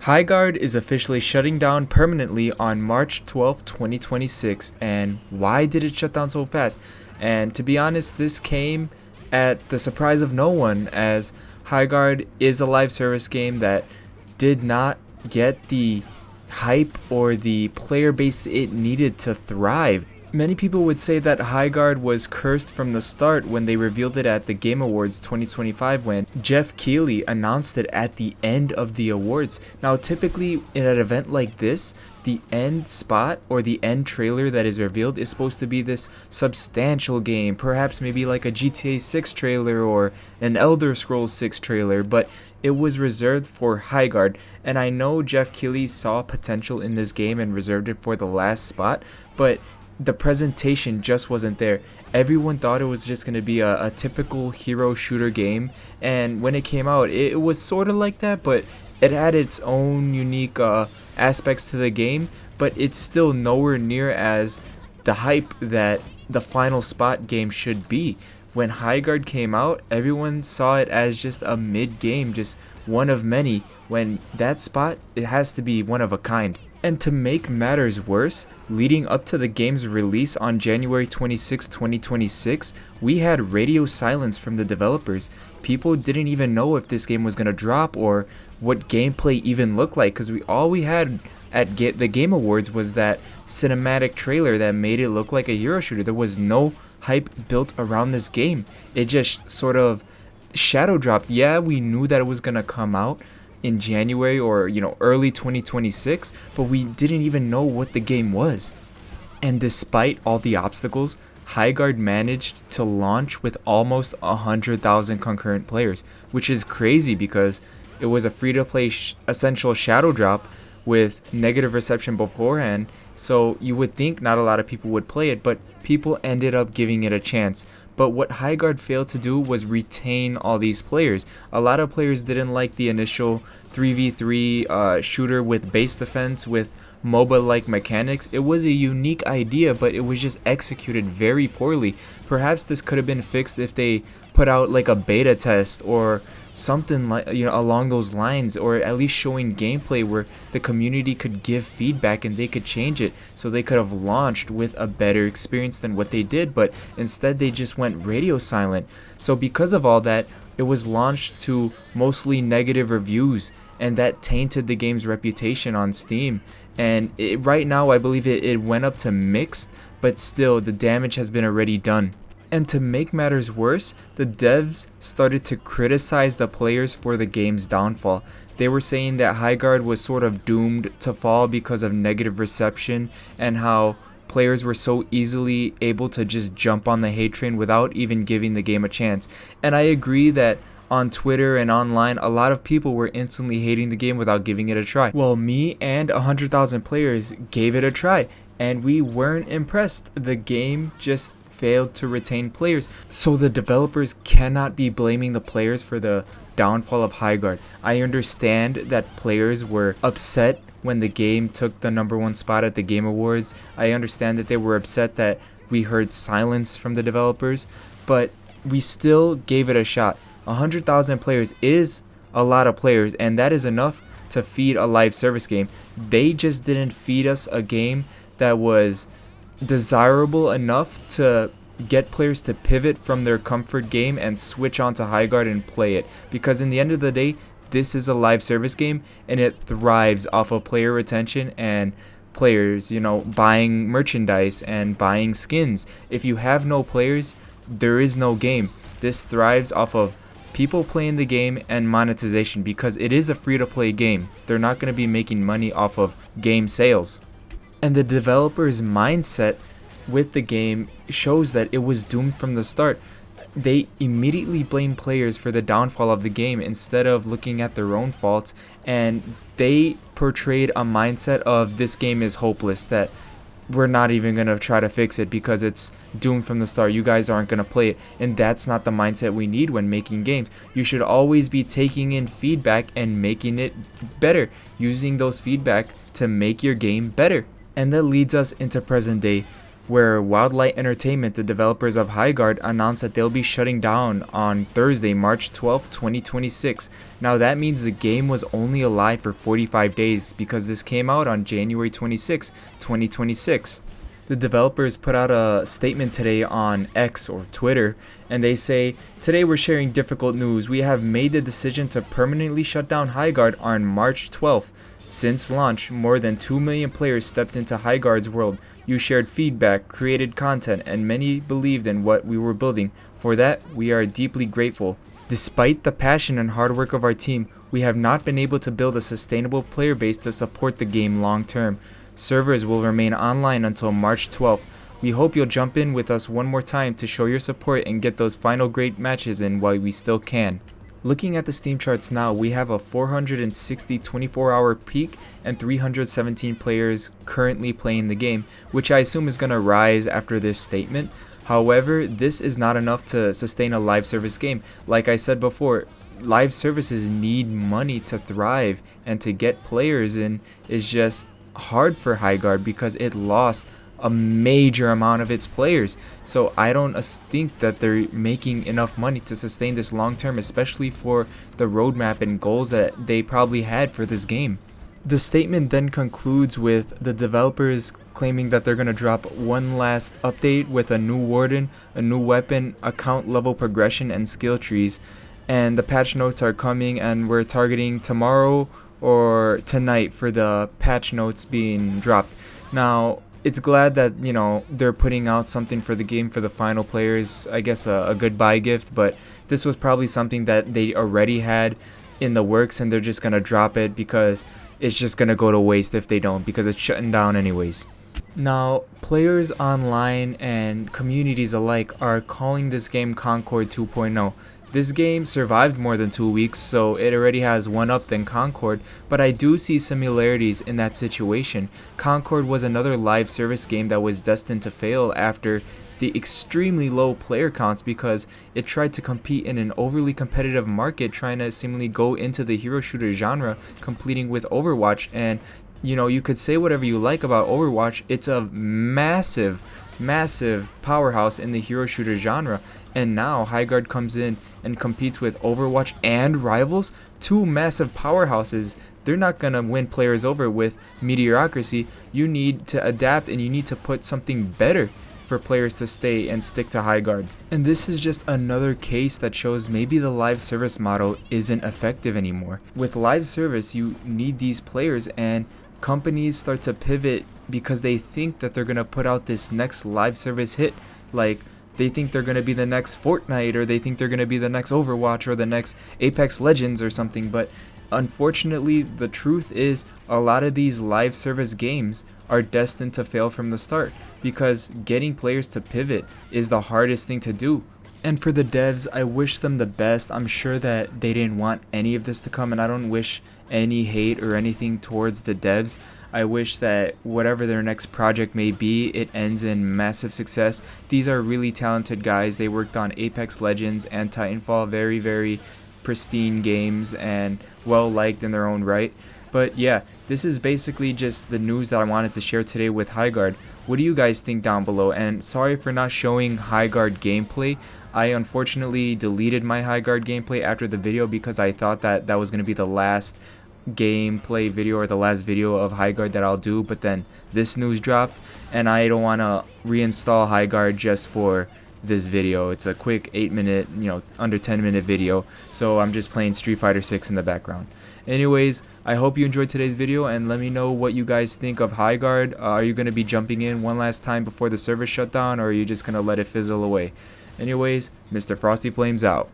Highguard is officially shutting down permanently on March 12th, 2026. And why did it shut down so fast? And to be honest, this came at the surprise of no one, as Highguard is a live service game that did not get the hype or the player base it needed to thrive. Many people would say that Highguard was cursed from the start when they revealed it at the Game Awards 2025, when Jeff Keighley announced it at the end of the awards. Now, typically in an event like this, the end spot or the end trailer that is revealed is supposed to be this substantial game, perhaps maybe like a GTA 6 trailer or an Elder Scrolls 6 trailer, but it was reserved for Highguard. And I know Jeff Keighley saw potential in this game and reserved it for the last spot, but the presentation just wasn't there. Everyone thought it was just going to be a typical hero shooter game, and when it came out, it was sort of like that, but it had its own unique aspects to the game, but it's still nowhere near as the hype that the final spot game should be. When Highguard came out, everyone saw it as just a mid game, just one of many, when that spot, it has to be one of a kind. And to make matters worse, leading up to the game's release on January 26, 2026, we had radio silence from the developers. People didn't even know if this game was going to drop or what gameplay even looked like, because all we had at the Game Awards was that cinematic trailer that made it look like a hero shooter. There was no hype built around this game. It just sort of shadow dropped. Yeah, we knew that it was going to come out in January or early 2026, but we didn't even know what the game was. And despite all the obstacles, Highguard managed to launch with almost 100,000 concurrent players, which is crazy because it was a free-to-play essential shadow drop with negative reception beforehand, so you would think not a lot of people would play it, but people ended up giving it a chance. But what Highguard failed to do was retain all these players. A lot of players didn't like the initial 3v3 shooter with base defense with MOBA-like mechanics. It was a unique idea, but it was just executed very poorly. Perhaps this could have been fixed if they put out like a beta test or something like along those lines, or at least showing gameplay where the community could give feedback and they could change it, so they could have launched with a better experience than what they did. But instead they just went radio silent. So because of all that, it was launched to mostly negative reviews, and that tainted the game's reputation on Steam. And right now I believe it went up to mixed, but still the damage has been already done. And to make matters worse, the devs started to criticize the players for the game's downfall. They were saying that Highguard was sort of doomed to fall because of negative reception, and how players were so easily able to just jump on the hate train without even giving the game a chance. And I agree that on Twitter and online, a lot of people were instantly hating the game without giving it a try. Well, me and 100,000 players gave it a try, and we weren't impressed. The game just failed to retain players, so the developers cannot be blaming the players for the downfall of Highguard. I understand that players were upset when the game took the #1 spot at the Game Awards. I understand that they were upset that we heard silence from the developers, but we still gave it a shot. 100,000 players is a lot of players, and that is enough to feed a live service game. They just didn't feed us a game that was desirable enough to get players to pivot from their comfort game and switch on to Highguard and play it, because in the end of the day, this is a live service game and it thrives off of player retention and players buying merchandise and buying skins. If you have no players, there is no game. This thrives off of people playing the game and monetization, because it is a free-to-play game. They're not going to be making money off of game sales. And the developer's mindset with the game shows that it was doomed from the start. They immediately blame players for the downfall of the game instead of looking at their own faults, and they portrayed a mindset of this game is hopeless, that we're not even going to try to fix it because it's doomed from the start. You guys aren't going to play it. And that's not the mindset we need when making games. You should always be taking in feedback and making it better, using those feedback to make your game better. And that leads us into present day. where Wildlight Entertainment, the developers of Highguard, announced that they'll be shutting down on Thursday, March 12, 2026. Now that means the game was only alive for 45 days because this came out on January 26, 2026. The developers put out a statement today on X or Twitter, and they say, "Today we're sharing difficult news. We have made the decision to permanently shut down Highguard on March 12th. Since launch, more than 2 million players stepped into Highguard's world. You shared feedback, created content, and many believed in what we were building. For that, we are deeply grateful. Despite the passion and hard work of our team, we have not been able to build a sustainable player base to support the game long term. Servers will remain online until March 12th. We hope you'll jump in with us one more time to show your support and get those final great matches in while we still can." Looking at the Steam charts now, we have a 460 24-hour peak and 317 players currently playing the game, which I assume is going to rise after this statement. However, this is not enough to sustain a live service game. Like I said before, live services need money to thrive, and to get players in is just hard for Highguard because it lost a major amount of its players. So I don't think that they're making enough money to sustain this long term, especially for the roadmap and goals that they probably had for this game. The statement then concludes with the developers claiming that they're going to drop one last update with a new warden, a new weapon, account level progression, and skill trees. And the patch notes are coming, and we're targeting tomorrow or tonight for the patch notes being dropped. Now, it's glad that, you know, they're putting out something for the game for the final players, I guess a goodbye gift, but this was probably something that they already had in the works, and they're just going to drop it because it's just going to go to waste if they don't, because it's shutting down anyways. Now, players online and communities alike are calling this game Concord 2.0. This game survived more than 2 weeks, so it already has one up than Concord, but I do see similarities in that situation. Concord was another live service game that was destined to fail after the extremely low player counts because it tried to compete in an overly competitive market, trying to seemingly go into the hero shooter genre, competing with Overwatch. And you know, you could say whatever you like about Overwatch, it's a massive powerhouse in the hero shooter genre, and now Highguard comes in and competes with Overwatch and Rivals, two massive powerhouses. They're not gonna win players over with mediocrity. You need to adapt, and you need to put something better for players to stay and stick to Highguard. And this is just another case that shows maybe the live service model isn't effective anymore. With live service, you need these players, and companies start to pivot because they think that they're going to put out this next live service hit. Like, they think they're going to be the next Fortnite, or they think they're going to be the next Overwatch, or the next Apex Legends or something. But unfortunately, the truth is a lot of these live service games are destined to fail from the start, because getting players to pivot is the hardest thing to do. And for the devs, I wish them the best. I'm sure that they didn't want any of this to come, and I don't wish any hate or anything towards the devs. I wish that whatever their next project may be, it ends in massive success. These are really talented guys. They worked on Apex Legends and Titanfall, very pristine games and well liked in their own right. But yeah, this is basically just the news that I wanted to share today with Highguard. What do you guys think down below? And sorry for not showing Highguard gameplay. I unfortunately deleted my Highguard gameplay after the video because I thought that that was going to be the last gameplay video or the last video of Highguard that I'll do, but then this news dropped and I don't want to reinstall Highguard just for this video. It's a quick 8-minute, under 10-minute video, so I'm just playing Street Fighter 6 in the background. Anyways, I hope you enjoyed today's video, and let me know what you guys think of Highguard. Are you going to be jumping in one last time before the server shutdown, or are you just going to let it fizzle away? Anyways, Mr. Frosty Flames out.